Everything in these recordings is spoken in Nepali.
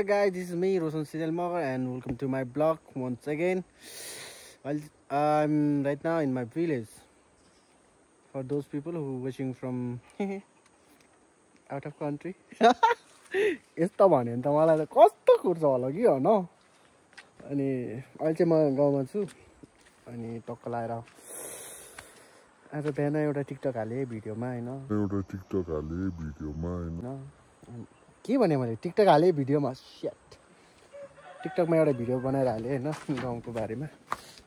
guys, this is me Roshan Sijalmagar and welcome to my blog once again. I'm right now in my village. For those people who are watching from out of country. यस्तो भन्यो भने त मलाई त कस्तो खुर्छ होला कि हैन अनि अहिले चाहिँ म गाउँमा छु अनि टक्क लाएर आज बिहान एउटा टिकटक हाले भिडियोमा हैन के भने मैले टिकटक हाले भिडियोमा शिट टिकटकमा एउटा भिडियो बनाएर हाले हैन गाउँको बारेमा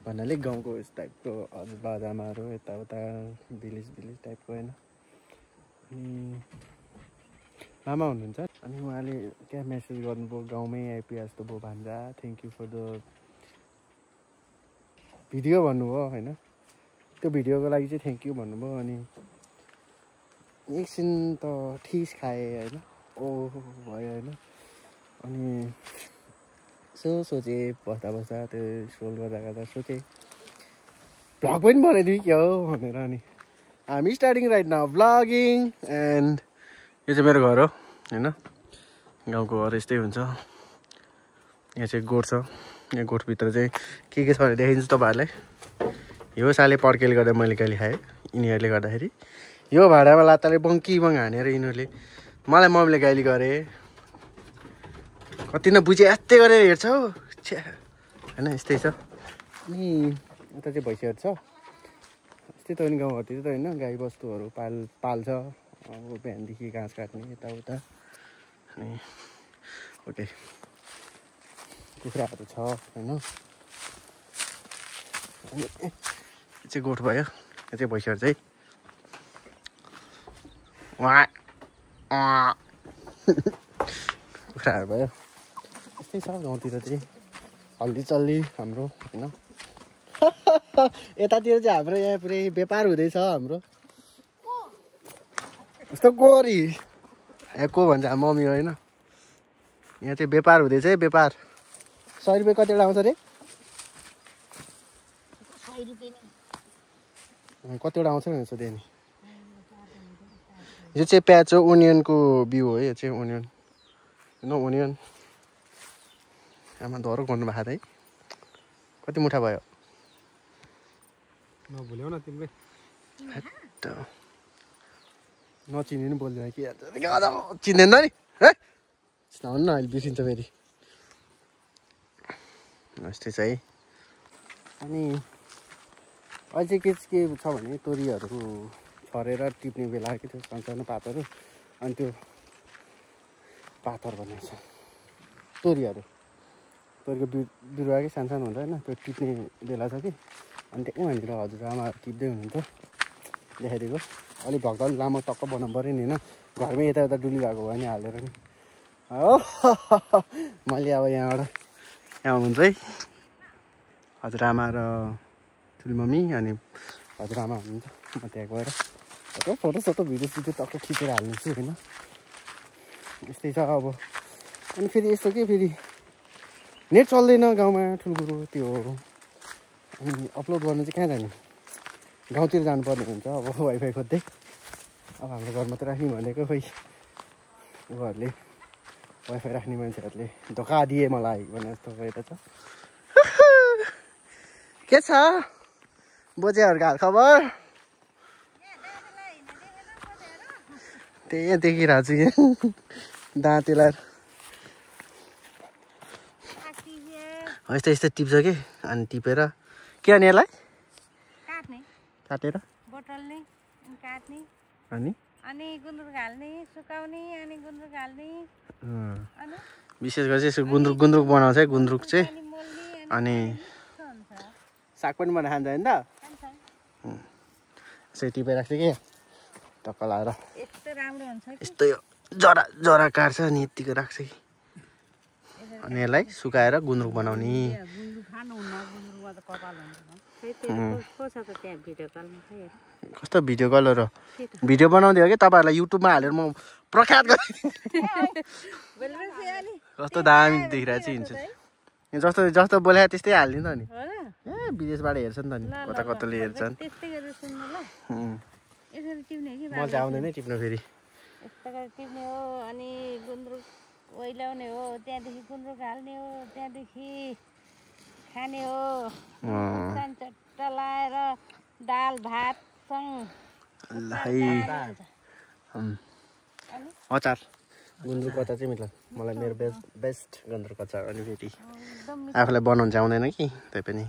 भन्नाले गाउँको यस टाइपको हजुर बाजामाहरू यताउता भिलेज टाइपको हैन अनि मामा हुनुहुन्छ अनि उहाँले के मेसेज गर्नुभयो गाउँमै आइपुगे जस्तो भयो भान्जा thank you for the video भन्नुभयो हैन त्यो भिडियोको लागि चाहिँ थ्यांक यू भन्नुभयो अनि एकछिन त ठिस खाए हैन ओ भयो हैन अनि सोचे बस्दा त्यो स्क्रोल गर्दा सोचे भ्लग पनि बनाइदिउँ के हो भनेर अनि हामी starting right now vlogging and यो चाहिँ मेरो घर हो हैन गाउँको घर यस्तै हुन्छ यहाँ चाहिँ गोठ छ यहाँ गोठभित्र चाहिँ के छ भने देखिन्छ तपाईहरुलाई यो साले पर्केल गर्दा मैले गाली खाएँ यिनीहरूले गर्दाखेरि यो भाडामा लात्ताले बङ्की हानेर यिनीहरूले मलाई मम्मीले गाली गरे कति न बुझे यस्तै गरेर हेर्छ हौ हैन यस्तै छ अनि उता चाहिँ भैँसीहरू छ यस्तै त नि गाउँघरतिर त हैन गाई बस्तुहरू पाल्छ अब बिहानदेखि घाँस काट्ने यताउता अनि ओके कुखुराहरू छ हैन अनि चाहिँ गोठ भयो यो चाहिँ भैँसीहरू चाहिँ कुखुराहरू भयो यस्तै छ गाउँतिर चाहिँ हल्दी चल्ली हाम्रो हैन यतातिर चाहिँ हाम्रो यहाँ पुरै व्यापार हुँदैछ हाम्रो यस्तो गोरी यहाँ को भन्छ मम्मी होइन यहाँ चाहिँ व्यापार हुँदैछ है व्यापार 100 रुपियाँ कतिवटा आउँछ रे कतिवटा आउँछ भनेर सोधेँ नि यो चाहिँ प्याज हो ओनियनको बिउ हो यो चाहिँ ओनियन नो ओनियन आमा धरो गर्नु भएको है कति मुठा भयो नभुल्यौ न तिमीले नचिन्ने बोल्दैन कि चिन्दैन नि है चिनाउनु न अहिले बिर्सिन्छ फेरि यस्तै छ है अनि अहिले चाहिँ के छ भने तोरीहरू छरेर टिप्ने बेला के त्यो सानो पातहरू अनि त्यो पातहरू भन्ने छ तोरीको बिरुवा कि सानो हुन्छ होइन त्यो टिप्ने बेला छ कि अनि त्यही भनेर हजुरआमा टिप्दै हुनुहुन्छ देखाइदिएको अलिक भक्क अलिक लामो टक्क बनाउनु पऱ्यो नि होइन घरमै यता डुली भएको भयो नि हालेर नि हो मैले अब यहाँ हुनुहुन्छ है हजुरआमा र ठुली मम्मी अनि हजुरआमा हुनुहुन्छ म त्यहाँ गएर फोटो भिडियो टक्क खिचेर हाल्नुहोस् होइन यस्तै छ अब अनि फेरि यस्तो के फेरि नेट चल्दैन गाउँमा ठुल्ठुलो त्यो अनि अपलोड गर्नु चाहिँ कहाँ जाने गाउँतिर जानुपर्ने हुन्छ अब वाइफाई खोज्दै अब हाम्रो घरमा त राख्ने भनेको खोइ उहाँहरूले वाइफाई राख्ने मान्छेहरूले धोका दिए मलाई भने जस्तो गएर छ के छ बोजेहरूको हालखबर त्यही देखिरहेको छु यहाँ दाँतेलाई यस्तो टिप्छ कि अनि टिपेर के अनि यसलाई काटेर अनि विशेष गरी चाहिँ गुन्द्रुक बनाउँछ है गुन्द्रुक चाहिँ अनि साग पनि बनाएर खान्छ होइन त यसरी टिपेर राख्छ कि टक्क लाएर यस्तो जरा काट्छ अनि यतिको राख्छ कि अनि यसलाई सुकाएर गुन्द्रुक बनाउने कस्तो भिडियो कलर हो भिडियो बनाउँदै हो कि तपाईँहरूलाई युट्युबमा हालेर म प्रख्यात गरिदिन्छु कस्तो दामी देखिरहेको चाहिँ हिँड्छु जस्तो बोलायो त्यस्तै हाल्ने त नि ए विदेशबाट हेर्छ नि त नि कताले हेर्छन् म चाहिँ आउँदैन टिप्नु फेरि यस्तो गरेर टिप्ने हो अनि गुन्द्रुक ओइलाउने हो, त्यहाँदेखि गुन्द्रुक हाल्ने हो, त्यहाँदेखि खाने हो। सान चट्टा लाएर दाल भातसँग अचार गुन्द्रुक अचार चाहिँ मतलब मलाई मेरो बेस्ट गुन्द्रुक अचार। अनि फेरि आफूलाई बनाउनु चाहिँ आउँदैन कि त्यही पनि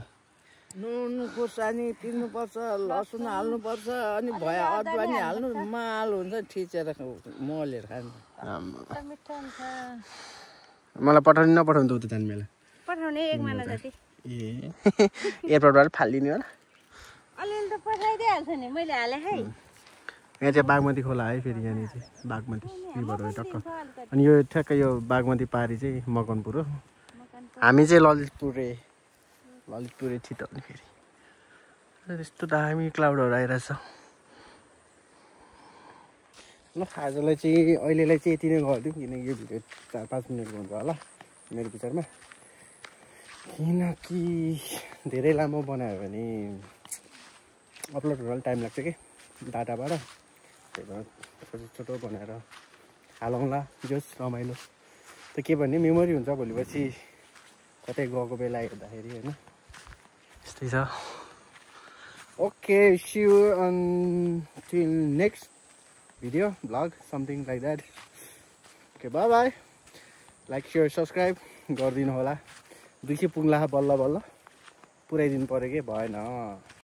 नुन खुर्सानी पिर्नुपर्छ, लसुन हाल्नुपर्छ, अनि भयो अदुवा नि हाल्नु, माल हुन्छ ठिचेर मोलेर खानु। मिठो हुन्छ। मलाई पठाउने नपठाउनु त उता जाने बेला पठाउने 1 महिना जति। ए एयरपोर्टबाट फालिदिने होला। अलिअलि त पठाइदिइहाल्छ नि, मैले हालेँ है। यहाँ चाहिँ बागमती खोला है, फेरि यहाँनिर चाहिँ बागमती रिभर हो टक्क। अनि यो ठ्याक्कै यो बागमती पारी चाहिँ मकनपुर हो, हामी चाहिँ ललितपुरे छिटो। अनि फेरि त्यस्तो दामी क्लाउडहरू आइरहेछ। ल आजलाई चाहिँ अहिलेलाई चाहिँ यति नै गरिदिउँ, किनकि यो भिडियो 4-5 मिनटको हुन्छ होला मेरो विचारमा। किनकि धेरै लामो बनायो भने अपलोड हुन टाइम लाग्छ कि डाटाबाट, त्यही भएर छोटो बनाएर हालौँला, जोस् रमाइलो। त के भन्ने मेमोरी हुन्छ भोलिपछि कतै गएको बेला हेर्दाखेरि होइन, यस्तै छ। Okay, see you until next video, vlog, something like that. Okay, bye bye. Like, share, subscribe गरिदिनु होला। 200 पुग्ला बल्ल बल्ल पुऱ्याइदिनु पर्यो कि भएन।